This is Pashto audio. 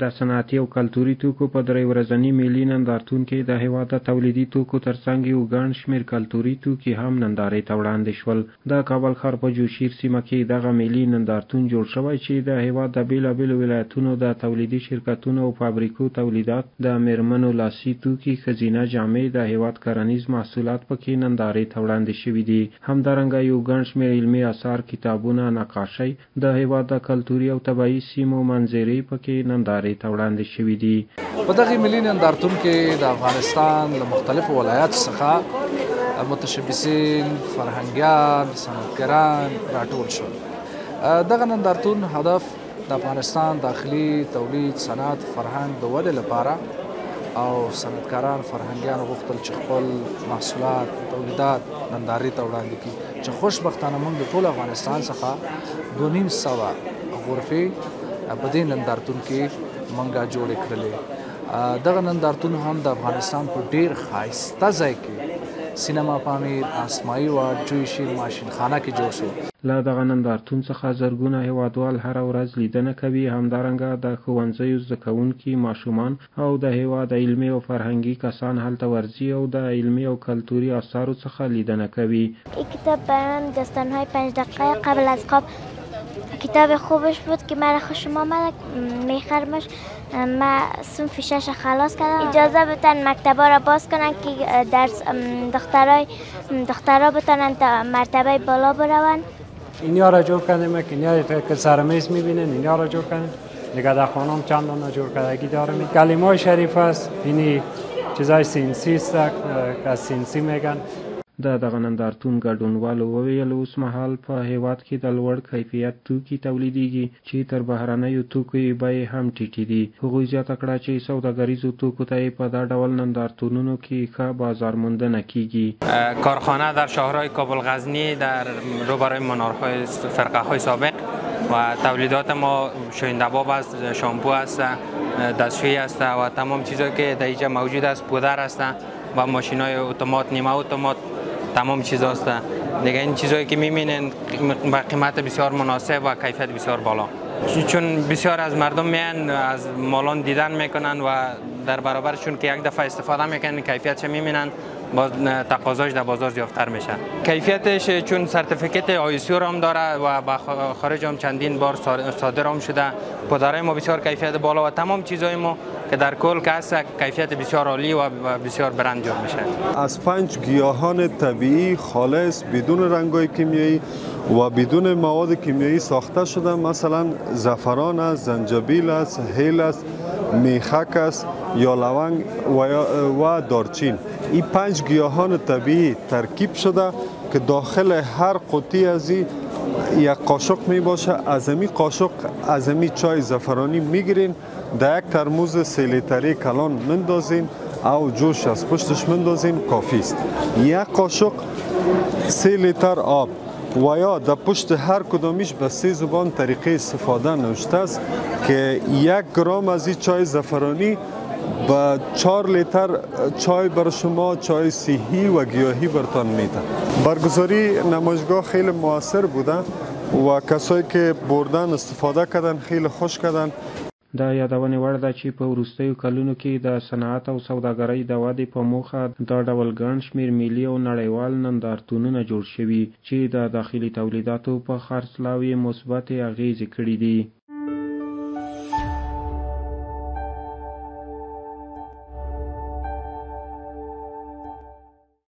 د صنعتي او کلتوري توکو په درې ورځني ملي نندارتون کې د هیواد د تولیدي توکو ترڅنګ یو ګڼ شمېر کلتوري توکي هم نندارې ته وړاندې شول. د کابل ښار په جوشیر سیمه کې دغه ملي نندارتون جوړ شوی چې د هیواد د بېلابېلو ولایتونو د تولیدي شرکتونو او فابریکو تولیدات، د میرمنو لاسي توکي، ښځینه جامې، د هیواد کرنیز محصولات پکې نندارې ته وړاندې شوي دي. همدارنګه یو ګڼ شمېر علمي اثار، کتابونه، نقاشۍ، د هیواد د کلتوري او طبیعي سیمو منظرې پکې نندارې ته وړاندې شوي دي. په دغه ملي نندارتون کې د افغانستان له مختلفو ولایاتو څخه متشبثین، فرهنګیان، صنعتګران راټول شول. دغه نندارتون هدف د افغانستان داخلي تولید، صنعت، فرهنګ د ودې لپاره او صنعتکاران، فرهنګیان غوښتل چې خپل محصولات، تولیدات نندارې ته وړاندې کړي چې خوشبختانه موږ د ټول افغانستان څخه 2500 غرفې په دې نندارتون کې منګه جوړې کړلې. دغه نندارتون هم د افغانستان په ډیر ښایسته ځای کې سینما پامیر، اسماعي واټ، جوشیر ماشینخانه کې جوړ شو. له دغه نندارتون څخه زرګونه هیوادوال هره ورځ لیدنه کوي. همدارنګه د ښوونځیو زده کوونکي، ماشومان او د هیواد علمي او فرهنګي کسان هلته ورځي او د علمي او کلتوري آثارو څخه لیدنه کوي. این کتاب برای من داستان‌های 5 دقیقه قبل از خواب کتاب خوبش بود که مرا خوشم آمد، میخرمش. من صنف 6 خلاص کردم. اجازه بدن مکتبا را باز کنن که درس دخترها بتونن تا مرتبه بالا بروند. اینیا را جور کردیم که اینیا که سرمیز میبینن، اینیا را جور کردیم. دیگه در خانم چند دانه جور کردگی دارم. کلمه شریف است، اینی چیزای سینسی است که سینسی میگن. د دغه نندارتون ګډونوالو وویل اوس مهال په هیواد کې د لوړ کیفیت توکي تولیدیږي چې تر بهرنیو توکو یې بیې هم ټیټې دي. هغوی زیاته کړه چې سوداګریزو توکو ته یې په دا ډول نندارتونونو کې ښه بازارموندنه کیږي. کارخانه در شهرهای کابل، غزنی در روبروی منارهای فرقه‌های سابق و تولیدات ما شوینده‌باب است، شامپو است، دستشویی است و تمام چیزایی که در اینجا موجود است، پودر است و ماشین‌های اتومات، نیمه اتومات، تمام چیز است. دیگه این چیزایی که می‌بینین با قیمت بسیار مناسب و کیفیت بسیار بالا، چون بسیار از مردم میان از مالان دیدن میکنن و در برابرشون که یک دفعه استفاده میکنن کیفیتش میبینن، باز تقاضاش در بازار زیادتر میشه. کیفیتش چون سرتیفیکت آیسیو هم داره و با خارج هم چندین بار صادر هم شده. پودرای ما بسیار کیفیت بالا و تمام چیزای ما که در کل که هست کیفیت بسیار عالی و بسیار برند جور میشه. از 5 گیاهان طبیعی خالص بدون رنگ‌های کیمیایی و بدون مواد کیمیایی ساخته شده. مثلا زعفران است، زنجبیل است، هیل است، میخک است یا لونگ و دارچین. این 5 گیاهان طبیعی ترکیب شده که داخل هر قوطی از این یک قاشق می باشه. از این قاشق از این چای زعفرانی میگیرین، در یک ترموز 3 لیتری کلان مندازین او جوش از پشتش مندازین، کافی است. یک قاشق 3 لیتر آب و یا در پشت هر کدامیش به 3 زبان طریقه استفاده نوشته است که 1 گرم از این چای زعفرانی با 4 لیتر چای بر شما چای صحی و گیاهی برتان میده. برگزاری نمایشگاه خیلی موثر بوده و کسایی که بردن استفاده کردن خیلی خوش کردن. د یادونې وړ ده چې په وروستیو کلونو کې د صنعت او سوداګرۍ د ودې په موخه دا ډول ګڼ شمېر ملي او نړیوال نندارتونونه جوړ شوي چې د داخلي تولیداتو په خرڅلاو یې مثبتې اغېزې کړي دي.